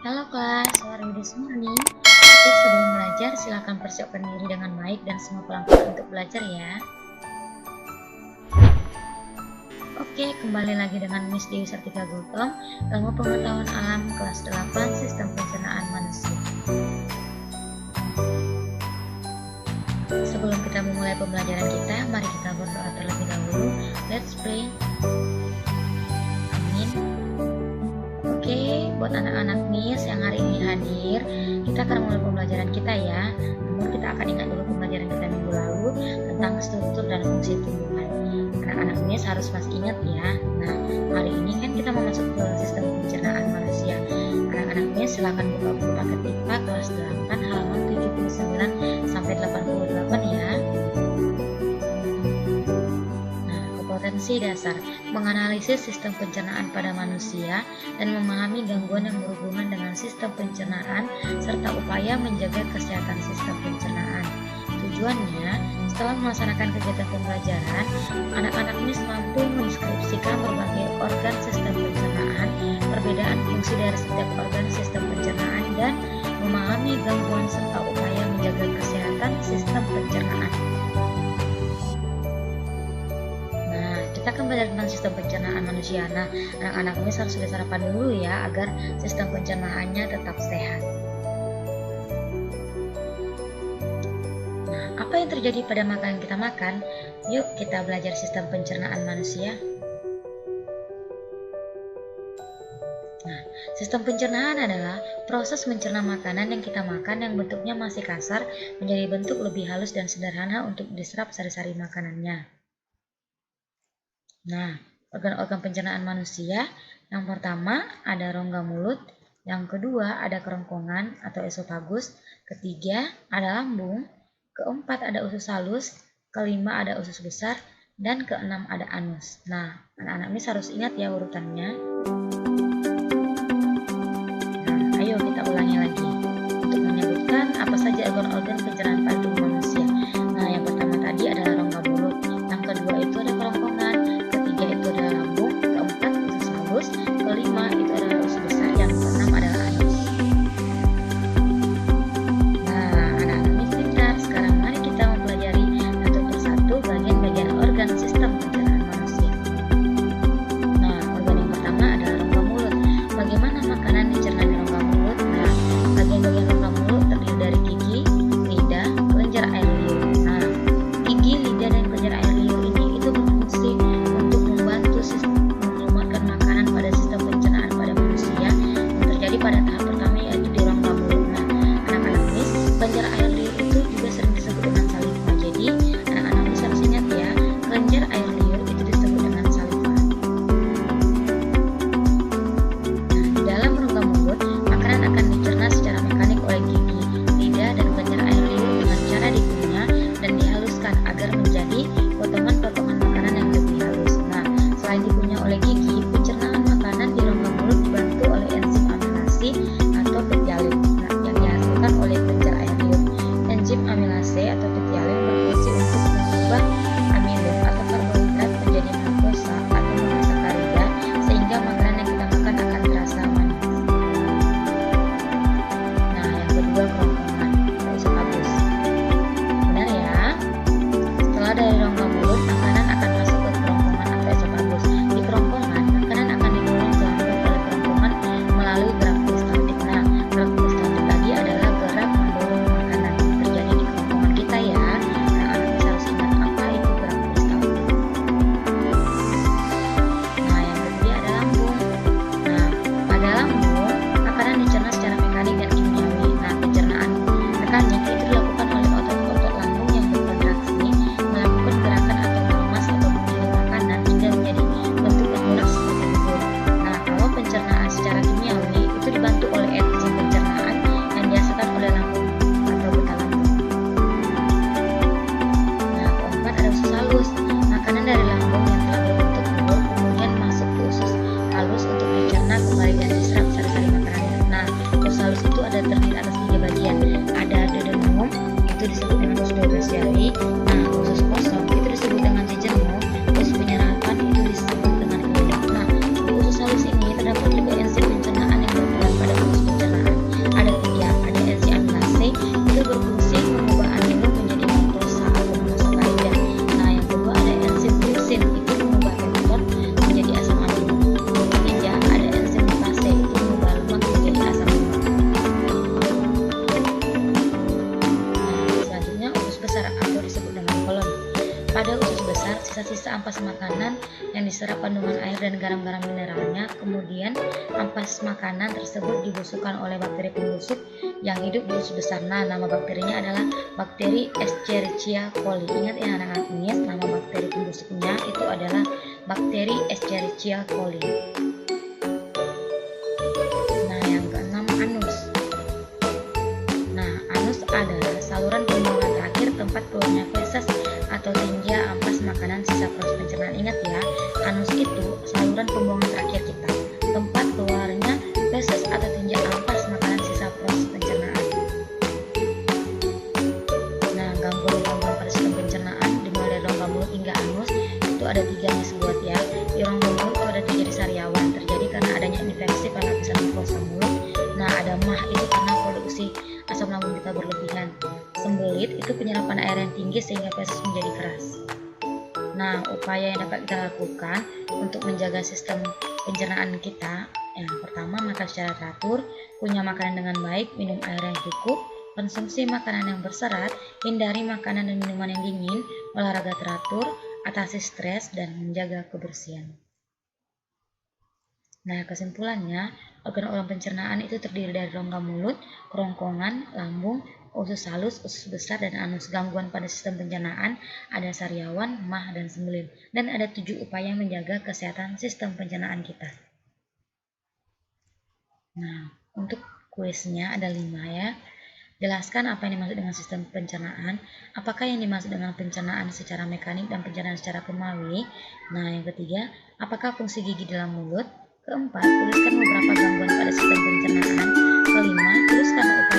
Halo kelas, sore this morning. Oke, sebelum belajar silakan persiapkan diri dengan baik dan semua perangkat untuk belajar ya. Oke, kembali lagi dengan Miss Dewi Sartika Gautam, Ilmu Pengetahuan Alam kelas 8 Sistem Pencernaan Manusia. Sebelum kita memulai pembelajaran kita, mari kita berdoa terlebih dahulu. Let's pray. Amin. Oke, buat anak-anak Miss yang hari ini hadir, kita akan mulai pembelajaran kita ya. Namun kita akan ingat dulu pembelajaran kita minggu lalu tentang struktur dan fungsi tumbuhan. Anak-anak Miss harus masih ingat ya. Nah, hari ini kan kita mau masuk ke sistem pencernaan manusia. Anak-anak Miss silakan buka buku paket IPA kelas 8 halaman 79 sampai 88 ya. Kompetensi dasar, menganalisis sistem pencernaan pada manusia dan memahami gangguan yang berhubungan dengan sistem pencernaan serta upaya menjaga kesehatan sistem pencernaan. Tujuannya, setelah melaksanakan kegiatan pembelajaran, anak-anak Miss mampu mendeskripsikan berbagai organ sistem pencernaan, perbedaan fungsi dari setiap organ sistem pencernaan, dan memahami gangguan serta upaya menjaga kesehatan sistem pencernaan. Kita akan belajar tentang sistem pencernaan manusia. Nah, anak-anak Miss harus sudah sarapan dulu ya agar sistem pencernaannya tetap sehat. Nah, apa yang terjadi pada makanan yang kita makan? Yuk kita belajar sistem pencernaan manusia. Nah, sistem pencernaan adalah proses mencerna makanan yang kita makan yang bentuknya masih kasar menjadi bentuk lebih halus dan sederhana untuk diserap sari-sari makanannya. Nah, organ-organ pencernaan manusia, yang pertama ada rongga mulut, yang kedua ada kerongkongan atau esofagus, ketiga ada lambung, keempat ada usus halus, kelima ada usus besar, dan keenam ada anus. Nah, anak-anak Miss harus ingat ya urutannya. Nah, ayo kita ulangi lagi untuk menyebutkan apa saja organ-organ pencernaan pada tubuh manusia. Nah, yang pertama tadi adalah rongga mulut, yang kedua itu ada kerongkongan, itu adalah lambung, keempat usus halus, kelima itu adalah usus besar, yang keenam adalah anus. Nah, anak-anak Miss pintar. Sekarang mari kita mempelajari satu persatu bagian-bagian organ sistem pencernaan manusia. Nah, organ yang pertama adalah rongga mulut. Bagaimana makanan dicerna di rongga mulut? Nah, bagian-bagian rongga mulut terdiri dari gigi, lidah, kelenjar air liur. Nah, gigi, lidah, dan kelenjar air liur ini itu berfungsi mengeluarkan makanan pada sistem pencernaan pada manusia yang terjadi pada tahap pertama yaitu di rongga mulut. Nah, anak-anak Miss, kelenjar air liur itu juga sering disebut dengan saliva. Jadi, anak-anak Miss harus ingat ya, kelenjar air liur itu disebut dengan saliva. Nah, di dalam rongga mulut, makanan akan dicerna secara mekanik oleh gigi, lidah, dan kelenjar air liur dengan cara dikunyah dan dihaluskan agar menjadi potongan-potongan makanan yang lebih halus. Selain dikunyah oleh gigi, pencernaan makanan di rongga mulut dibantu oleh enzim amilase atau petialin yang dihasilkan oleh kelenjar air liur. Enzim amilase atau petialin berfungsi untuk mengubah amilum atau karbohidrat menjadi makrosa atau monosakarida sehingga makanan yang kita makan akan terasa manis. Nah, yang kedua kerongkongan atau esofagus. Benar ya? Setelah dari rongga mulut, makanan akan masuk ke kerongkongan atau esofagus. Di kerongkongan, makanan akan didorong ke lambung oleh kerongkongan melalui gerak peristaltik. Nah, gerak peristaltik tadi adalah gerak mendorong makanan yang terjadi di kerongkongan kita ya. Anak-anak bisa harus ingat apa itu gerak peristaltik. Nah, yang ketiga ada lambung. Nah, pada lambung, makanan dicerna secara mekanik dan kimiawi. Nah, pencernaan mekanik itu dilakukan oleh otot-otot lambung yang berkontraksi, melakukan gerakan atau mengemas atau menggiling makanan hingga menjadi bentuk yang bulat seperti bubur. Nah, kalau pencernaan secara kimiawi itu dibantu oleh enzim pencernaan yang dihasilkan oleh lambung atau getah lambung. Nah, keempat ada usus halus. Makanan dari lambung yang telah berbentuk bubur kemudian masuk ke usus halus untuk dicerna kembali dan diserap sari-sari makanan. Nah, usus halus itu ada terdiri atas 3 bagian. Ada duodenum, itu disebut dengan usus 12 jari. Nah, usus kosong itu disebut dengan jejunum. Usus penyerapan itu disebut dengan ileum. Nah, di usus halus ini terdapat juga enzim pencernaan yang berperan pada proses pencernaan. ampas makanan yang diserap kandungan air dan garam-garam mineralnya. Kemudian ampas makanan tersebut dibusukkan oleh bakteri pembusuk yang hidup di usus besar. Nah, nama bakterinya adalah bakteri Escherichia coli. Ingat ya anak-anak mis, nama bakteri pembusuknya itu adalah bakteri Escherichia coli. Nah, yang keenam, anus. Nah, anus adalah saluran pembuangan terakhir tempat keluarnya feses atau tinja ampas makanan sisa proses pencernaan. Ingat ya, anus itu saluran pembuangan terakhir kita, tempat keluarnya feses atau tinja ampas makanan sisa proses pencernaan. Nah, gangguan-gangguan pada sistem pencernaan dimulai dari rongga mulut hingga anus itu ada 3 nih sebuat ya. Di rongga mulut itu ada terjadi sariawan, terjadi karena adanya infeksi pada lapisan mukosa mulut. Nah, ada mah itu karena produksi asam lambung kita berlebihan. Sembelit itu penyerapan air yang tinggi sehingga feses menjadi keras. Nah, upaya yang dapat kita lakukan untuk menjaga sistem pencernaan kita, yang pertama, makan secara teratur, kunyah makanan dengan baik, minum air yang cukup, konsumsi makanan yang berserat, hindari makanan dan minuman yang dingin, olahraga teratur, atasi stres, dan menjaga kebersihan. Nah, kesimpulannya, organ-organ pencernaan itu terdiri dari rongga mulut, kerongkongan, lambung, usus halus, usus besar, dan anus. Gangguan pada sistem pencernaan ada sariawan, mah, dan sembelit. Dan ada 7 upaya menjaga kesehatan sistem pencernaan kita. Nah, untuk kuisnya ada 5 ya. Jelaskan apa yang dimaksud dengan sistem pencernaan. Apakah yang dimaksud dengan pencernaan secara mekanik dan pencernaan secara kemawi? Nah, yang ketiga, apakah fungsi gigi dalam mulut? Keempat, tuliskan beberapa gangguan pada sistem pencernaan. Kelima, tuliskan upaya